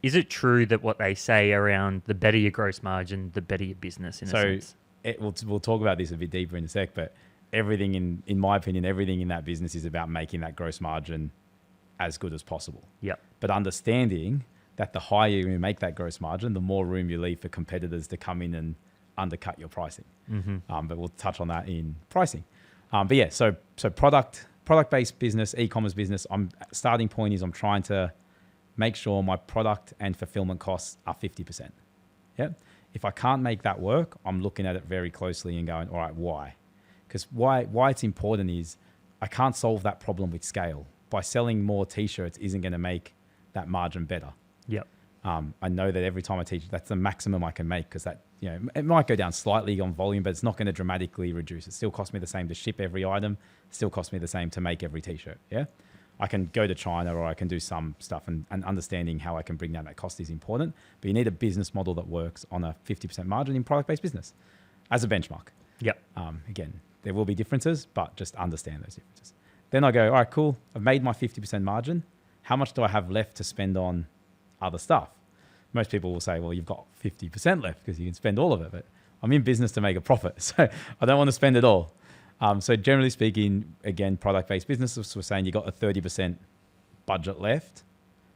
is it true that what they say around the better your gross margin, the better your business in a sense? We'll talk about this a bit deeper in a sec, but everything in my opinion, everything in that business is about making that gross margin as good as possible. Yep. But understanding that the higher you make that gross margin, the more room you leave for competitors to come in and undercut your pricing. Mm-hmm. But we'll touch on that in pricing. But yeah, so product-based business, e-commerce business, starting point is I'm trying to make sure my product and fulfillment costs are 50%. Yeah. If I can't make that work, I'm looking at it very closely and going, all right, why? Because why it's important is I can't solve that problem with scale. By selling more t-shirts isn't going to make that margin better. Yep. I know that every time I teach, that's the maximum I can make, because that, it might go down slightly on volume, but it's not going to dramatically reduce. It still costs me the same to ship every item. It still costs me the same to make every t-shirt. Yeah. I can go to China, or I can do some stuff, and understanding how I can bring down that cost is important. But you need a business model that works on a 50% margin in product-based business as a benchmark. Yep. Again, there will be differences, but just understand those differences. Then I go, all right, cool. I've made my 50% margin. How much do I have left to spend on other stuff? Most people will say, well, you've got 50% left because you can spend all of it. But I'm in business to make a profit, so I don't want to spend it all. So generally speaking, again, product-based businesses, we're saying you got a 30% budget left.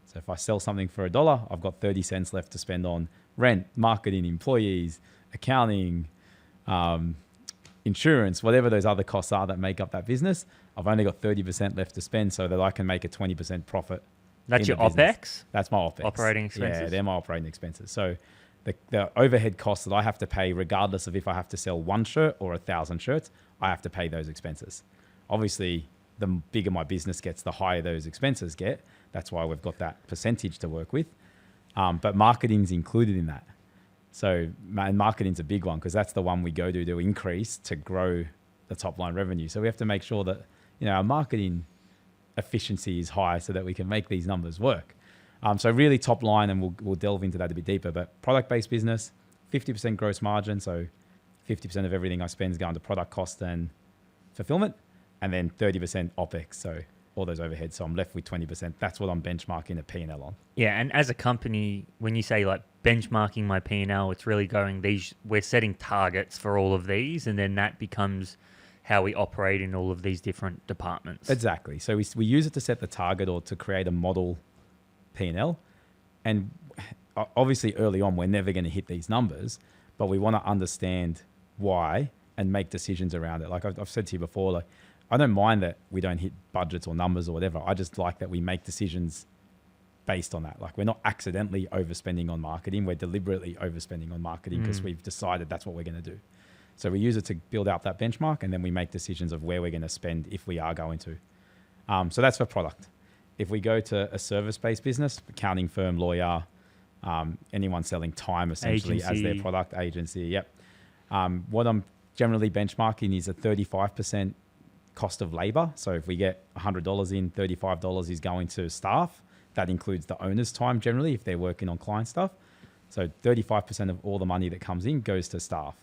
So if I sell something for $1, I've got 30 cents left to spend on rent, marketing, employees, accounting, insurance, whatever those other costs are that make up that business. I've only got 30% left to spend so that I can make a 20% profit. That's your OPEX? That's my OPEX. Operating expenses? Yeah, they're my operating expenses. So the overhead costs that I have to pay, regardless of if I have to sell one shirt or 1,000 shirts, I have to pay those expenses. Obviously, the bigger my business gets, the higher those expenses get. That's why we've got that percentage to work with. But marketing's included in that. So marketing's a big one, because that's the one we go to increase, to grow the top line revenue. So we have to make sure that our marketing efficiency is high so that we can make these numbers work. So really top line, and we'll delve into that a bit deeper, but product-based business, 50% gross margin. So 50% of everything I spend is going to product cost and fulfillment, and then 30% OPEX. So all those overheads. So I'm left with 20%. That's what I'm benchmarking a P&L on. Yeah. And as a company, when you say like benchmarking my P&L, it's really going we're setting targets for all of these, and then that becomes how we operate in all of these different departments. Exactly. So we use it to set the target or to create a model P&L. And obviously early on, we're never going to hit these numbers, but we want to understand why and make decisions around it. Like I've said to you before, like I don't mind that we don't hit budgets or numbers or whatever. I just like that we make decisions based on that. Like we're not accidentally overspending on marketing. We're deliberately overspending on marketing because we've decided that's what we're going to do. So we use it to build out that benchmark, and then we make decisions of where we're going to spend if we are going to. So that's for product. If we go to a service-based business, accounting firm, lawyer, anyone selling time essentially as their product, agency, yep. What I'm generally benchmarking is a 35% cost of labor. So if we get $100 in, $35 is going to staff. That includes the owner's time generally if they're working on client stuff. So 35% of all the money that comes in goes to staff.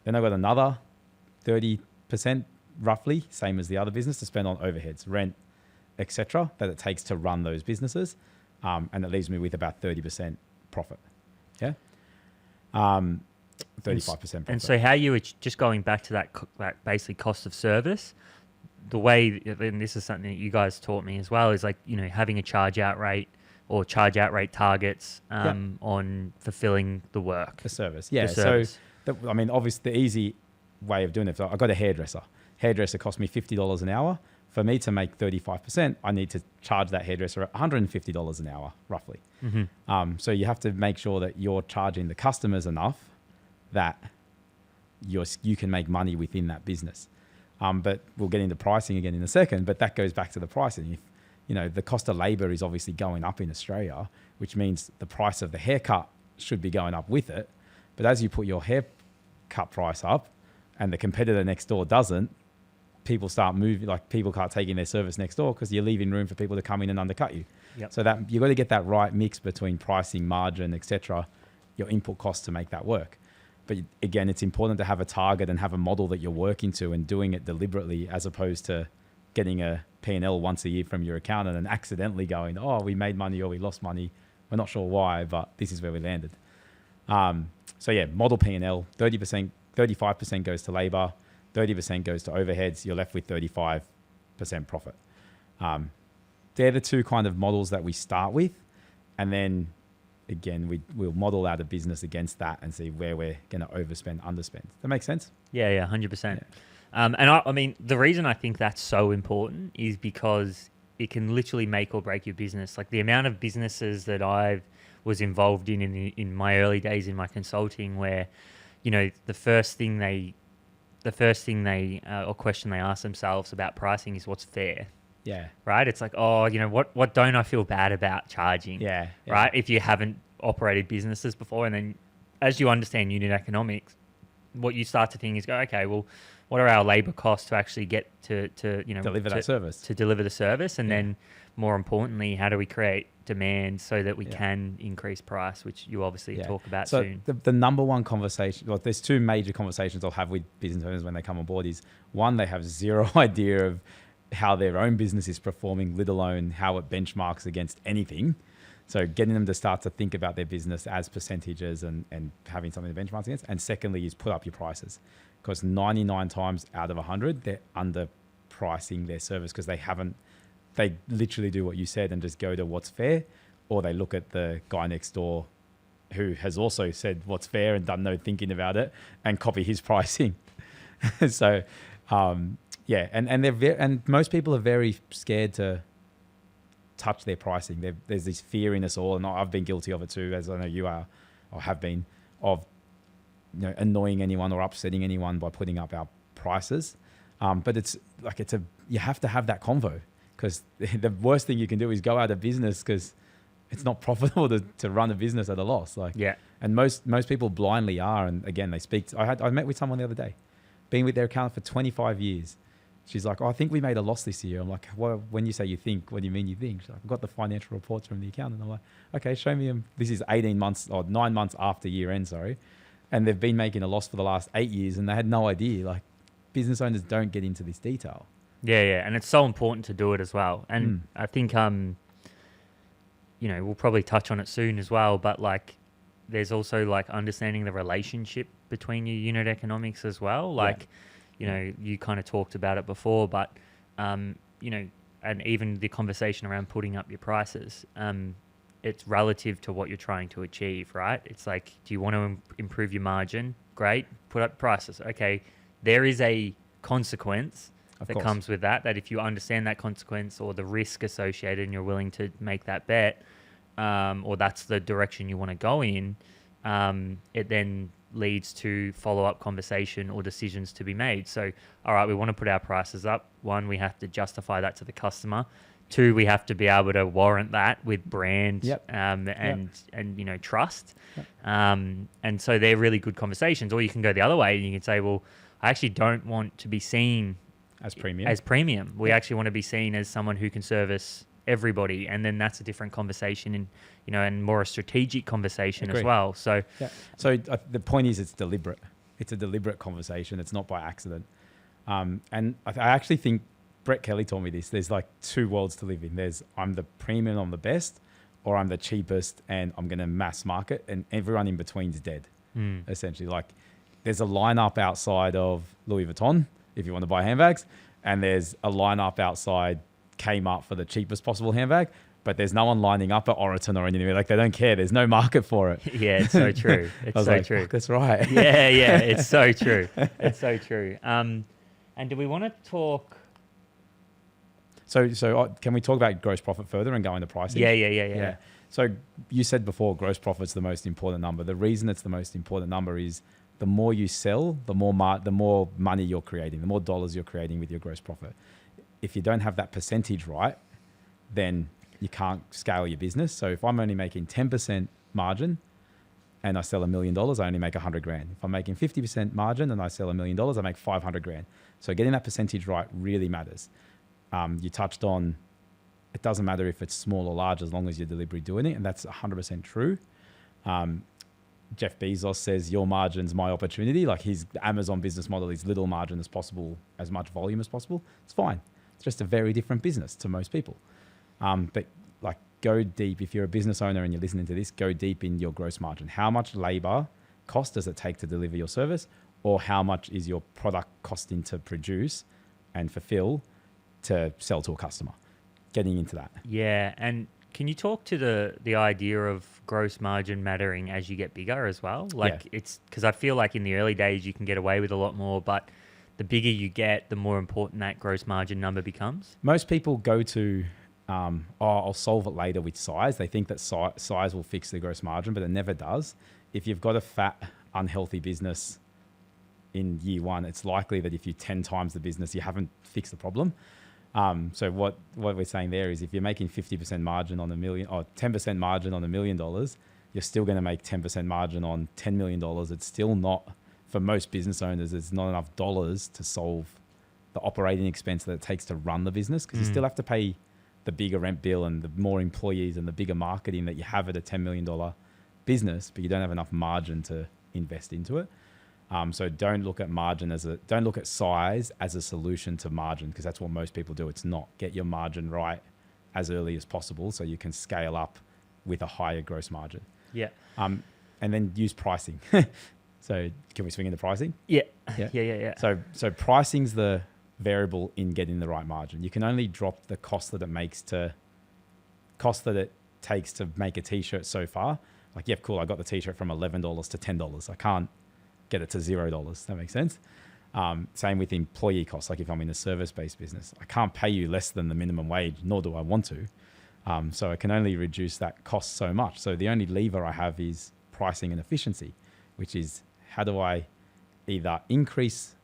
Then I've got another 30% roughly, same as the other business, to spend on overheads, rent, etc., that it takes to run those businesses. And it leaves me with about 30% profit. Yeah. 35% profit. And so how you were just going back to that basically cost of service, the way, and this is something that you guys taught me as well, is like, having a charge out rate or charge out rate targets on fulfilling the work. The service. Yeah. The service. So, obviously the easy way of doing it, so I got a hairdresser. Hairdresser cost me $50 an hour. For me to make 35%, I need to charge that hairdresser $150 an hour, roughly. Mm-hmm. So you have to make sure that you're charging the customers enough that you can make money within that business. But we'll get into pricing again in a second, but that goes back to the pricing. If, the cost of labor is obviously going up in Australia, which means the price of the haircut should be going up with it. But as you put your haircut price up and the competitor next door doesn't, people start moving, like people can't take in their service next door because you're leaving room for people to come in and undercut you. Yep. So that you've got to get that right mix between pricing, margin, etc., your input costs to make that work. But again, it's important to have a target and have a model that you're working to and doing it deliberately, as opposed to getting a P&L once a year from your accountant and accidentally going, oh, we made money or we lost money We're not sure why, but this is where we landed. So yeah, model P&L, 30%, 35% goes to labor, 30% goes to overheads. You're left with 35% profit. They're the two kind of models that we start with. And then again, we'll model out a business against that and see where we're going to overspend, underspend. That makes sense? Yeah, 100%. And I mean, the reason I think that's so important is because it can literally make or break your business. Like the amount of businesses that I was involved in my early days in my consulting, where, you know, the first thing they or question they ask themselves about pricing is what's fair. Yeah. Right. It's like, oh, you know, what don't I feel bad about charging? Yeah. Right. If you haven't operated businesses before, and then as you understand unit economics, what you start to think is go, okay, well, what are our labor costs to actually get to you know, deliver that service, to deliver the service, and then more importantly, how do we create demand so that we can increase price, which you obviously talk about soon. The number one conversation, well, there's two major conversations I'll have with business owners when they come on board is, one, they have zero idea of how their own business is performing, let alone how it benchmarks against anything. So getting them to start to think about their business as percentages and having something to benchmark against. And secondly is put up your prices, because 99 times out of 100, they're underpricing their service because they literally do what you said and just go to what's fair, or they look at the guy next door who has also said what's fair and done no thinking about it and copy his pricing. So, and and most people are very scared to touch their pricing. There's this fear in us all, and I've been guilty of it too, as I know you are or have been, of annoying anyone or upsetting anyone by putting up our prices. But it's like you have to have that convo, because the worst thing you can do is go out of business because it's not profitable to run a business at a loss. And most people blindly are. And again, they speak. I met with someone the other day, been with their accountant for 25 years. She's like, oh, I think we made a loss this year. I'm like, well, when you say you think, what do you mean you think? She's like, I've got the financial reports from the accountant. I'm like, okay, show me them. This is 18 months or 9 months after year end, sorry. And they've been making a loss for the last 8 years and they had no idea. Like, business owners don't get into this detail. Yeah. And it's so important to do it as well. And I think, we'll probably touch on it soon as well, but like, there's also like understanding the relationship between your unit economics as well. Like, you kind of talked about it before, but, and even the conversation around putting up your prices, it's relative to what you're trying to achieve, right? It's like, do you want to improve your margin? Great, put up prices. Okay, there is a consequence that comes with that if you understand that consequence or the risk associated and you're willing to make that bet, or that's the direction you want to go in, it then leads to follow-up conversation or decisions to be made. So, all right, we want to put our prices up. One, we have to justify that to the customer. Two, we have to be able to warrant that with brand and trust. And so they're really good conversations. Or you can go the other way and you can say, well, I actually don't want to be seen as premium. We actually want to be seen as someone who can service everybody, and then that's a different conversation, and more a strategic conversation as well. So the point is, it's deliberate. It's a deliberate conversation. It's not by accident. And I actually think Brett Kelly told me this. There's like two worlds to live in. There's I'm the premium, I'm the best, or I'm the cheapest and I'm going to mass market, and everyone in between is dead. Essentially, like there's a lineup outside of Louis Vuitton if you want to buy handbags, and there's a lineup outside Kmart for the cheapest possible handbag, but there's no one lining up at Oroton or anything. Like, they don't care. There's no market for it. Yeah, it's so true. It's so true. That's right. Yeah, it's so true. It's so true. And do we want to talk? So can we talk about gross profit further and go into pricing? Yeah. So you said before, gross profit's the most important number. The reason it's the most important number is the more you sell, the more money you're creating, the more dollars you're creating with your gross profit. If you don't have that percentage right, then you can't scale your business. So if I'm only making 10% margin and I sell $1 million, I only make $100,000. If I'm making 50% margin and I sell $1 million, I make $500,000. So getting that percentage right really matters. You touched on, it doesn't matter if it's small or large as long as you're deliberately doing it, and that's 100% true. Jeff Bezos says your margin's my opportunity. Like, his Amazon business model is little margin as possible, as much volume as possible. It's fine. It's just a very different business to most people. But like, go deep. If you're a business owner and you're listening to this, go deep in your gross margin. How much labor cost does it take to deliver your service, or how much is your product costing to produce and fulfill to sell to a customer? Getting into that. Yeah, and can you talk to the idea of gross margin mattering as you get bigger as well? Like it's because I feel like in the early days you can get away with a lot more, but the bigger you get, the more important that gross margin number becomes. Most people go to, I'll solve it later with size. They think that size will fix the gross margin, but it never does. If you've got a fat, unhealthy business in year one, it's likely that if you 10 times the business, you haven't fixed the problem. So what we're saying there is if you're making 50% margin on $1 million or 10% margin on $1 million, you're still going to make 10% margin on $10 million. It's still not, for most business owners, it's not enough dollars to solve the operating expense that it takes to run the business, because you still have to pay the bigger rent bill and the more employees and the bigger marketing that you have at a $10 million business, but you don't have enough margin to invest into it. So don't look at size as a solution to margin, because that's what most people do. It's not. Get your margin right as early as possible so you can scale up with a higher gross margin. Yeah. And then use pricing. So can we swing into pricing? Yeah. Yeah. Yeah. So pricing's the variable in getting the right margin. You can only drop the cost that it takes to make a t-shirt so far. Like, yeah, cool, I got the t-shirt from $11 to $10. I can't get it to $0. That makes sense. Same with employee costs. Like if I'm in a service-based business, I can't pay you less than the minimum wage, nor do I want to. So I can only reduce that cost so much. So the only lever I have is pricing and efficiency, which is how do I either increase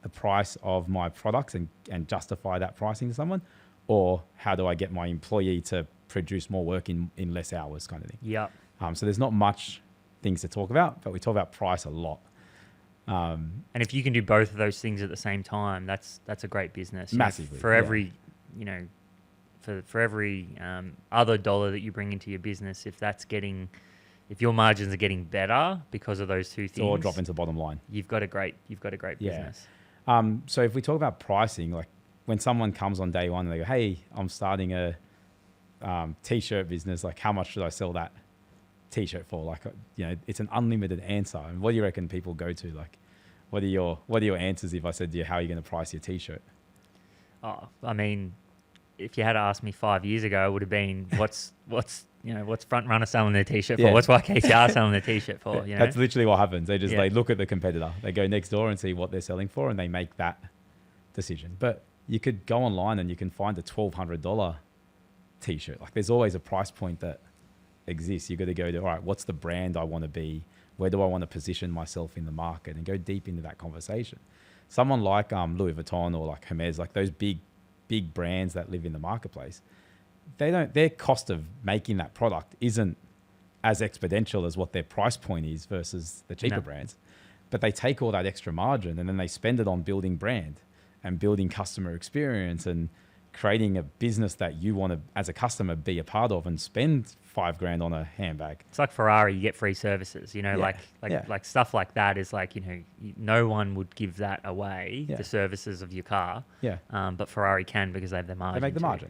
the price of my products and justify that pricing to someone, or how do I get my employee to produce more work in less hours, kind of thing. Yeah. So there's not much things to talk about, but we talk about price a lot. And if you can do both of those things at the same time, that's a great business. Massively. For every, for every other dollar that you bring into your business, if your margins are getting better because of those two things, or drop into the bottom line, you've got a great business. So if we talk about pricing, like when someone comes on day one and they go, "Hey, I'm starting a t-shirt business. Like, how much should I sell that t-shirt for?" Like, it's an unlimited answer. And what do you reckon people go to? Like, what are your answers if I said to you, "How are you going to price your t-shirt?" Oh, I mean, if you had asked me 5 years ago, it would have been what's Front Runner selling their t-shirt for? What's YKTR selling their t-shirt for? That's literally what happens. They look at the competitor. They go next door and see what they're selling for, and they make that decision. But you could go online and you can find a $1,200 t-shirt. Like, there's always a price point that exists. You got to go to, all right, what's the brand I want to be? Where do I want to position myself in the market? And go deep into that conversation. Someone like Louis Vuitton or like Hermes, like those big brands that live in the marketplace, their cost of making that product isn't as exponential as what their price point is versus the cheaper brands. But they take all that extra margin and then they spend it on building brand and building customer experience and creating a business that you want to, as a customer, be a part of, and spend $5,000 on a handbag. It's like Ferrari, you get free services, like stuff like that is like, no one would give that away, the services of your car. Yeah. But Ferrari can, because they have their margin. They make the margin.